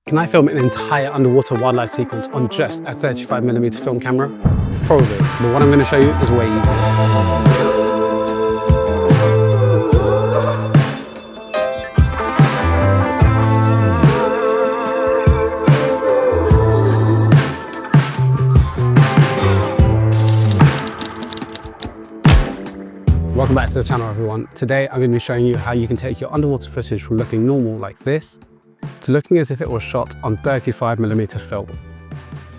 Can I film an entire underwater wildlife sequence on just a 35mm film camera? Probably, but what I'm going to show you is way easier. Welcome back to the channel, everyone. Today I'm going to be showing you how you can take your underwater footage from looking normal like this to looking as if it was shot on 35mm film.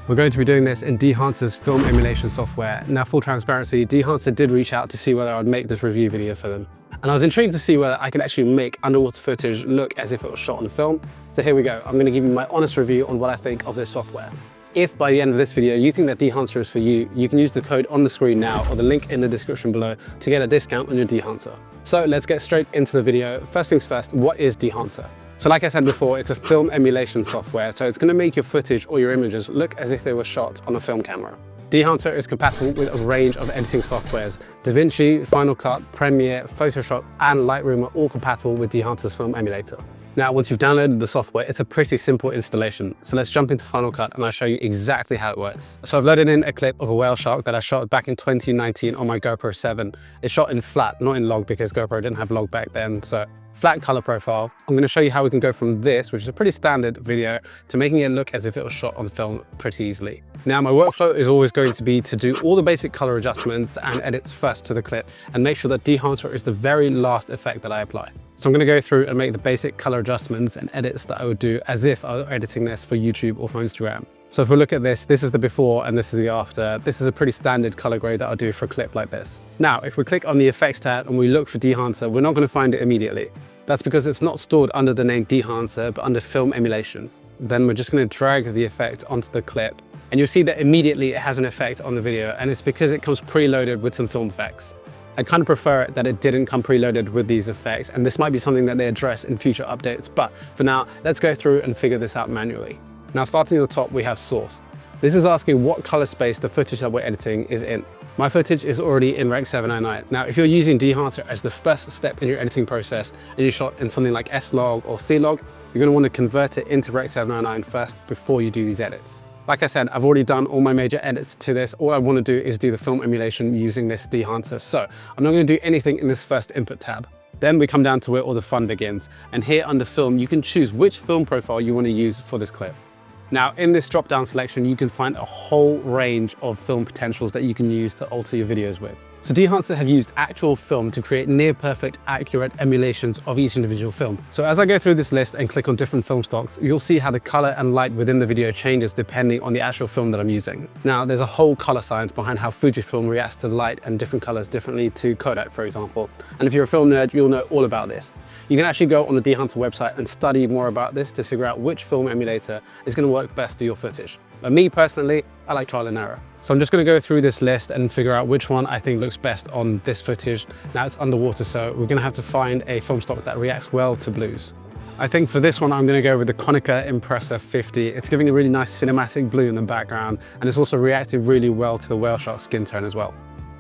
We're going to be doing this in Dehancer's film emulation software. Now, full transparency, Dehancer did reach out to see whether I would make this review video for them. And I was intrigued to see whether I could actually make underwater footage look as if it was shot on film. So here we go. I'm going to give you my honest review on what I think of this software. If by the end of this video you think that Dehancer is for you, you can use the code on the screen now or the link in the description below to get a discount on your Dehancer. So let's get straight into the video. First things first, what is Dehancer? So like I said before, it's a film emulation software, so it's going to make your footage or your images look as if they were shot on a film camera. Dehancer is compatible with a range of editing softwares. DaVinci, Final Cut, Premiere, Photoshop, and Lightroom are all compatible with Dehancer's film emulator. Now, once you've downloaded the software, it's a pretty simple installation. So let's jump into Final Cut and I'll show you exactly how it works. So I've loaded in a clip of a whale shark that I shot back in 2019 on my GoPro 7. It's shot in flat, not in log, because GoPro didn't have log back then. So flat color profile. I'm going to show you how we can go from this, which is a pretty standard video, to making it look as if it was shot on film pretty easily. Now, my workflow is always going to be to do all the basic color adjustments and edits first to the clip and make sure that Dehancer is the very last effect that I apply. So I'm going to go through and make the basic color adjustments and edits that I would do as if I were editing this for YouTube or for Instagram. So if we look at this, this is the before and this is the after. This is a pretty standard color grade that I'll do for a clip like this. Now, if we click on the effects tab and we look for Dehancer, we're not going to find it immediately. That's because it's not stored under the name Dehancer, but under film emulation. Then we're just going to drag the effect onto the clip. And you'll see that immediately it has an effect on the video, and it's because it comes preloaded with some film effects. I kind of prefer it that it didn't come preloaded with these effects, and this might be something that they address in future updates, but for now, let's go through and figure this out manually. Now, starting at the top, we have source. This is asking what color space the footage that we're editing is in. My footage is already in Rec. 709. Now, if you're using Dehancer as the first step in your editing process and you shot in something like S-Log or C-Log, you're going to want to convert it into Rec. 709 first before you do these edits. Like I said, I've already done all my major edits to this. All I want to do is do the film emulation using this Dehancer. So I'm not going to do anything in this first input tab. Then we come down to where all the fun begins. And here under film, you can choose which film profile you want to use for this clip. Now, in this drop-down selection, you can find a whole range of film potentials that you can use to alter your videos with. So Dehancer have used actual film to create near-perfect, accurate emulations of each individual film. So as I go through this list and click on different film stocks, you'll see how the color and light within the video changes depending on the actual film that I'm using. Now, there's a whole color science behind how Fujifilm reacts to light and different colors differently to Kodak, for example. And if you're a film nerd, you'll know all about this. You can actually go on the Dehancer website and study more about this to figure out which film emulator is going to work best for your footage. But me personally, I like trial and error. So I'm just going to go through this list and figure out which one I think looks best on this footage. Now it's underwater, so we're going to have to find a film stock that reacts well to blues. I think for this one, I'm going to go with the Konica Impressa 50. It's giving a really nice cinematic blue in the background, and it's also reacting really well to the whale shark skin tone as well.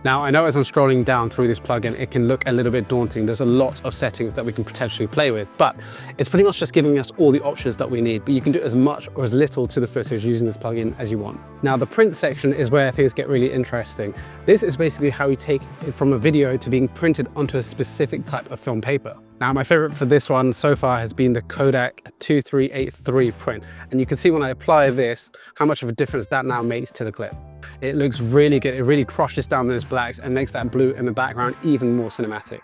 Now, I know as I'm scrolling down through this plugin, it can look a little bit daunting. There's a lot of settings that we can potentially play with, but it's pretty much just giving us all the options that we need, but you can do as much or as little to the footage using this plugin as you want. Now, the print section is where things get really interesting. This is basically how you take it from a video to being printed onto a specific type of film paper. Now, my favorite for this one so far has been the Kodak 2383 print. And you can see when I apply this, how much of a difference that now makes to the clip. It looks really good. It really crushes down those blacks and makes that blue in the background even more cinematic.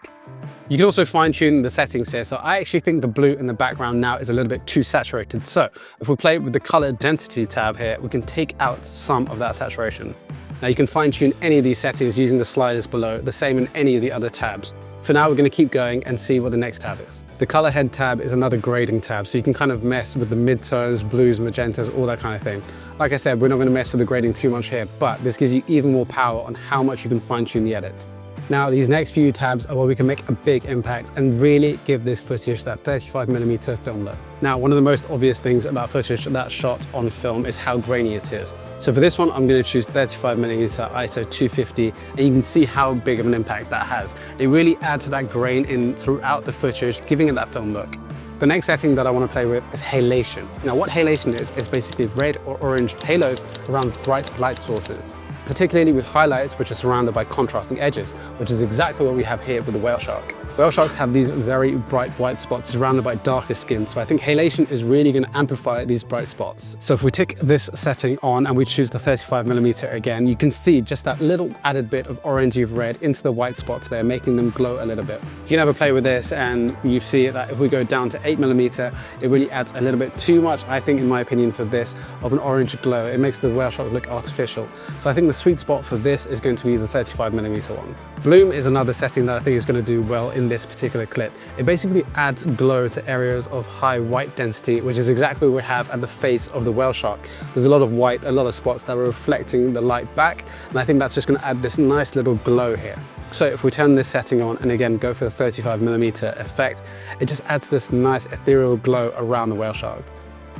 You can also fine tune the settings here. So I actually think the blue in the background now is a little bit too saturated. So if we play with the color density tab here, we can take out some of that saturation. Now you can fine tune any of these settings using the sliders below, the same in any of the other tabs. For now, we're going to keep going and see what the next tab is. The color head tab is another grading tab, so you can kind of mess with the midtones, blues, magentas, all that kind of thing. Like I said, we're not going to mess with the grading too much here, but this gives you even more power on how much you can fine tune the edits. Now, these next few tabs are where we can make a big impact and really give this footage that 35mm film look. Now, one of the most obvious things about footage that's shot on film is how grainy it is. So for this one, I'm going to choose 35mm ISO 250, and you can see how big of an impact that has. It really adds that grain in throughout the footage, giving it that film look. The next setting that I want to play with is halation. Now what halation is basically red or orange halos around bright light sources, particularly with highlights which are surrounded by contrasting edges, which is exactly what we have here with the whale shark. Whale sharks have these very bright white spots surrounded by darker skin, so I think halation is really going to amplify these bright spots. So if we tick this setting on and we choose the 35mm again, you can see just that little added bit of orangey red into the white spots there, making them glow a little bit. You can have a play with this and you see that if we go down to 8mm, it really adds a little bit too much, I think, in my opinion, for this, of an orange glow. It makes the whale shark look artificial. So I think the sweet spot for this is going to be the 35mm one. Bloom is another setting that I think is going to do well in this particular clip. It basically adds glow to areas of high white density, which is exactly what we have at the face of the whale shark. There's a lot of white, a lot of spots that are reflecting the light back, and I think that's just going to add this nice little glow here. So if we turn this setting on and again go for the 35mm effect, it just adds this nice ethereal glow around the whale shark.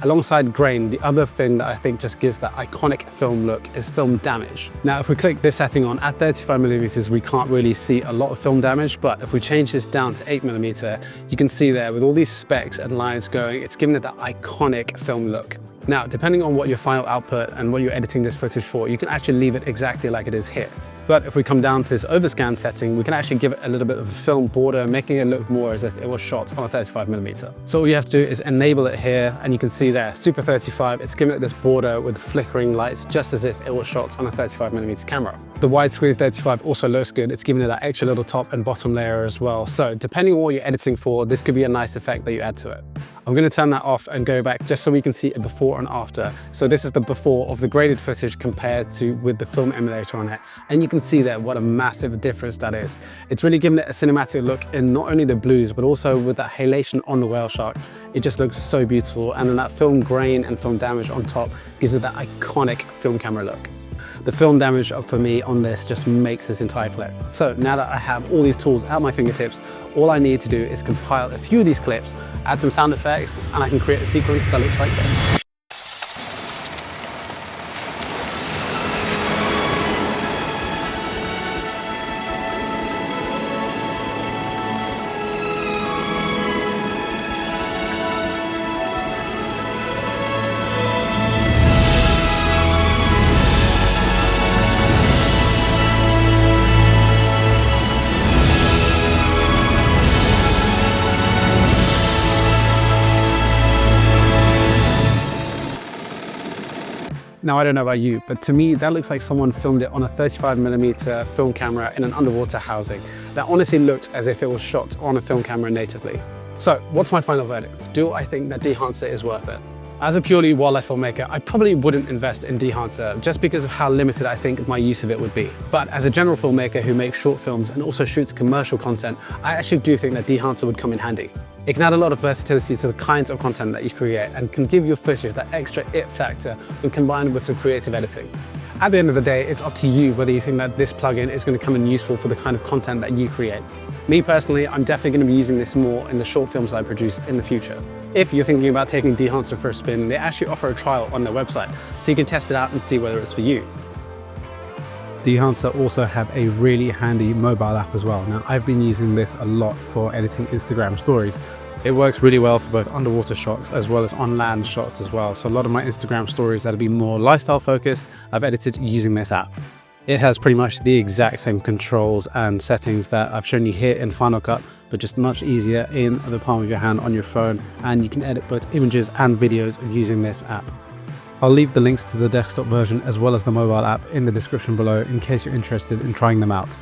Alongside grain, the other thing that I think just gives that iconic film look is film damage. Now, if we click this setting on at 35mm, we can't really see a lot of film damage, but if we change this down to 8mm, you can see there with all these specks and lines going, it's giving it that iconic film look. Now, depending on what your final output and what you're editing this footage for, you can actually leave it exactly like it is here. But if we come down to this overscan setting, we can actually give it a little bit of a film border, making it look more as if it was shot on a 35mm. So all you have to do is enable it here, and you can see there, Super 35, it's giving it this border with flickering lights, just as if it was shot on a 35mm camera. The widescreen 35 also looks good. It's giving it that extra little top and bottom layer as well. So depending on what you're editing for, this could be a nice effect that you add to it. I'm going to turn that off and go back just so we can see a before and after. So this is the before of the graded footage compared to with the film emulator on it. And you can see there what a massive difference that is. It's really giving it a cinematic look in not only the blues, but also with that halation on the whale shark. It just looks so beautiful. And then that film grain and film damage on top gives it that iconic film camera look. The film damage for me on this just makes this entire clip. So now that I have all these tools at my fingertips, all I need to do is compile a few of these clips, add some sound effects, and I can create a sequence that looks like this. Now, I don't know about you, but to me, that looks like someone filmed it on a 35mm film camera in an underwater housing. That honestly looked as if it was shot on a film camera natively. So what's my final verdict? Do I think that Dehancer is worth it? As a purely wildlife filmmaker, I probably wouldn't invest in Dehancer just because of how limited I think my use of it would be. But as a general filmmaker who makes short films and also shoots commercial content, I actually do think that Dehancer would come in handy. It can add a lot of versatility to the kinds of content that you create and can give your footage that extra it factor when combined with some creative editing. At the end of the day, it's up to you whether you think that this plugin is going to come in useful for the kind of content that you create. Me personally, I'm definitely going to be using this more in the short films that I produce in the future. If you're thinking about taking Dehancer for a spin, they actually offer a trial on their website, so you can test it out and see whether it's for you. Dehancer also have a really handy mobile app as well. Now, I've been using this a lot for editing Instagram stories. It works really well for both underwater shots as well as on land shots as well. So a lot of my Instagram stories that'll be more lifestyle focused, I've edited using this app. It has pretty much the exact same controls and settings that I've shown you here in Final Cut, but just much easier in the palm of your hand on your phone. And you can edit both images and videos using this app. I'll leave the links to the desktop version as well as the mobile app in the description below in case you're interested in trying them out.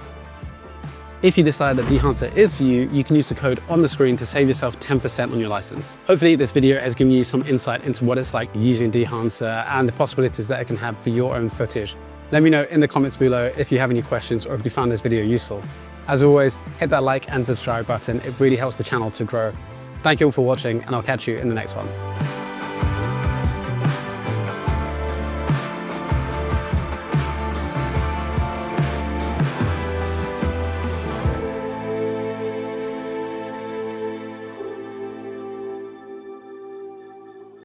If you decide that Dehancer is for you, you can use the code on the screen to save yourself 10% on your license. Hopefully this video has given you some insight into what it's like using Dehancer and the possibilities that it can have for your own footage. Let me know in the comments below if you have any questions or if you found this video useful. As always, hit that like and subscribe button. It really helps the channel to grow. Thank you all for watching, and I'll catch you in the next one.